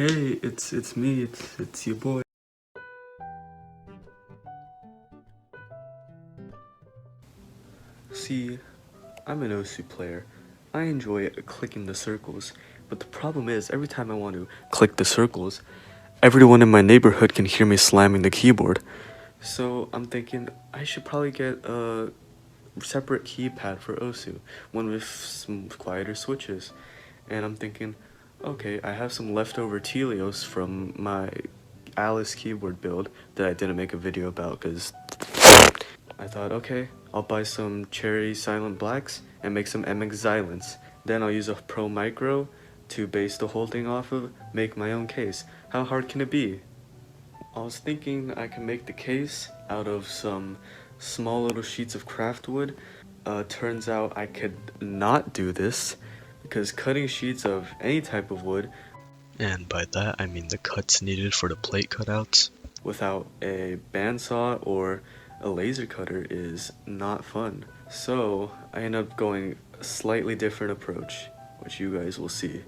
Hey, it's me, it's your boy. See, I'm an OSU player. I enjoy clicking the circles, but the problem is every time I want to click the circles, everyone in my neighborhood can hear me slamming the keyboard. So I'm thinking I should probably get a separate keypad for OSU, one with some quieter switches. And I'm thinking, okay, I have some leftover Telios from my Alice keyboard build that I didn't make a video about because I thought, okay, I'll buy some Cherry Silent Blacks and make some MX Xylants. Then I'll use a Pro Micro to base the whole thing off of, make my own case. How hard can it be? I was thinking I can make the case out of some small little sheets of craft wood. Turns out I could not do this because cutting sheets of any type of wood, and by that I mean the cuts needed for the plate cutouts, without a bandsaw or a laser cutter is not fun. So I ended up going a slightly different approach, which you guys will see.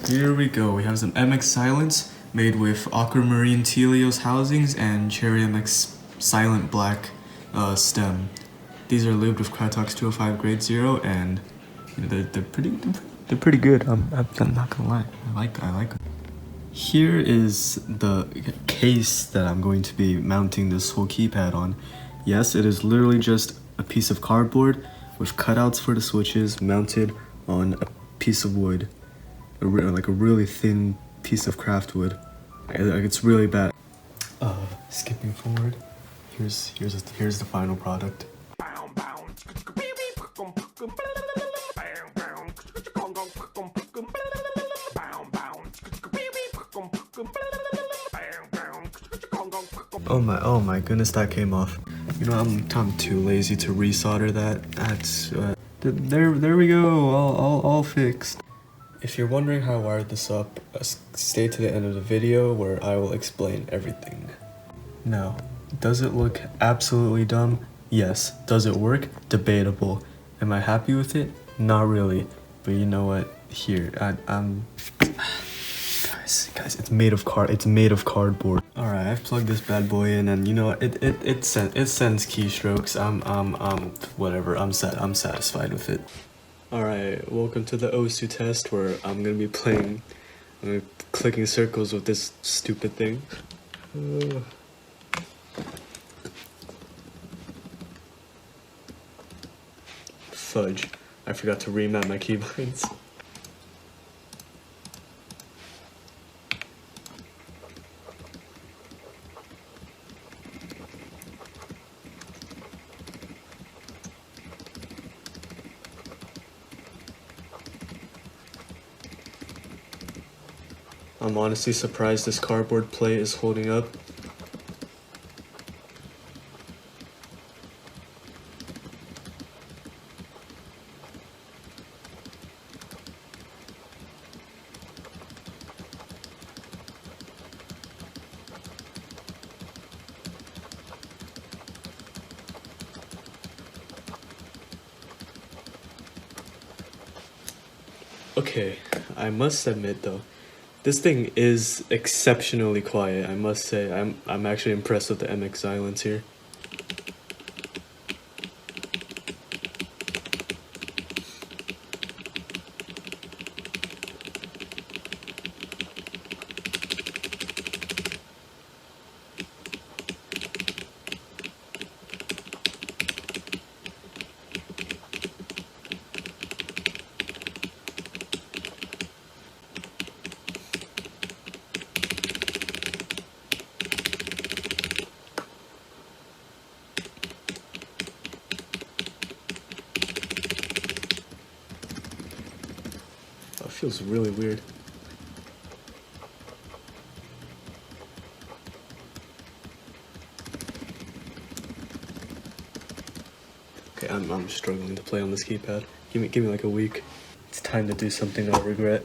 Here we go, we have some MX Silence made with Aquamarine Telios housings and Cherry MX Silent Black stem. These are lubed with Kratox 205 grade 0 and you know, they're pretty good. I'm not gonna lie, I like them. Here is the case that I'm going to be mounting this whole keypad on. Yes, it is literally just a piece of cardboard with cutouts for the switches mounted on a piece of wood, like a really thin piece of craft wood. It's really bad. Skipping forward, here's the final product. Oh my goodness, that came off. You know, I'm too lazy to resolder that. That's there we go, all fixed. If you're wondering how I wired this up, stay to the end of the video where I will explain everything. Now, does it look absolutely dumb? Yes. Does it work? Debatable. Am I happy with it? Not really. But you know what? Here, I'm guys, it's made of cardboard. Alright, I've plugged this bad boy in and you know what, it sends keystrokes. Whatever, I'm satisfied with it. Alright, welcome to the OSU test where I'm gonna be clicking circles with this stupid thing. Fudge, I forgot to remap my keybinds. I'm honestly surprised this cardboard plate is holding up. Okay, I must admit though, this thing is exceptionally quiet, I must say. I'm actually impressed with the MX Silence here. That feels really weird. Okay, I'm struggling to play on this keypad. Give me like a week. It's time to do something I'll regret.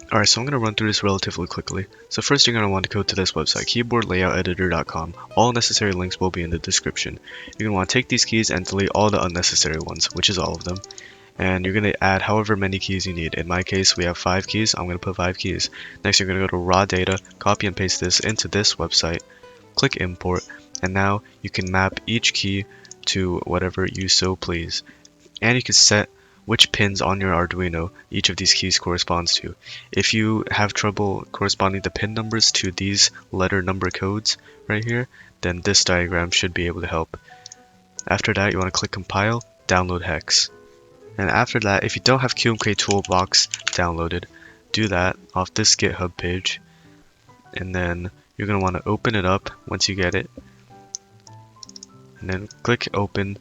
Alright, so I'm going to run through this relatively quickly. So first you're going to want to go to this website, keyboardlayouteditor.com. All necessary links will be in the description. You're going to want to take these keys and delete all the unnecessary ones, which is all of them. And you're going to add however many keys you need. In my case, we have 5 keys. I'm going to put 5 keys. Next, you're going to go to raw data, copy and paste this into this website, click import, and now you can map each key to whatever you so please. And you can set which pins on your Arduino each of these keys corresponds to. If you have trouble corresponding the pin numbers to these letter number codes right here, then this diagram should be able to help. After that, you want to click compile, download hex. And after that, if you don't have QMK Toolbox downloaded, do that off this GitHub page. And then you're going to want to open it up once you get it. And then click open,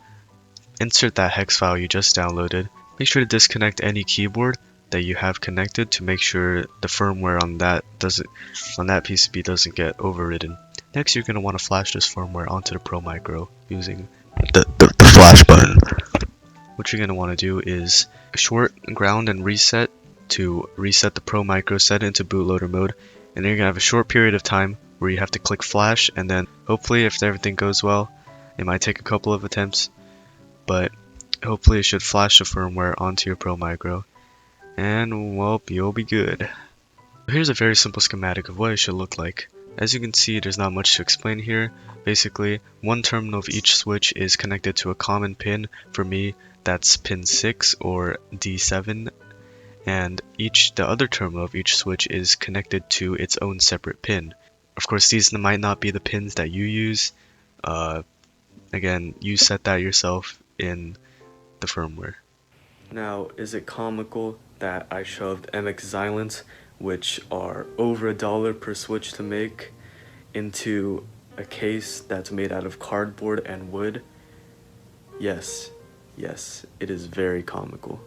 insert that hex file you just downloaded. Make sure to disconnect any keyboard that you have connected to make sure the firmware on that PCB doesn't get overridden. Next, you're going to want to flash this firmware onto the Pro Micro using the flash button. What you're going to want to do is short ground and reset to reset the Pro Micro, set it into bootloader mode, and then you're going to have a short period of time where you have to click flash, and then hopefully if everything goes well, it might take a couple of attempts, but hopefully it should flash the firmware onto your Pro Micro, and well, you'll be good. Here's a very simple schematic of what it should look like. As you can see, there's not much to explain here. Basically, one terminal of each switch is connected to a common pin. For me, that's pin 6 or D7, and the other terminal of each switch is connected to its own separate pin. Of course, these might not be the pins that you use. Again, you set that yourself in the firmware. Now, is it comical that I shoved MX Xylants, which are over $1 per switch to make, into a case that's made out of cardboard and wood? Yes, it is very comical.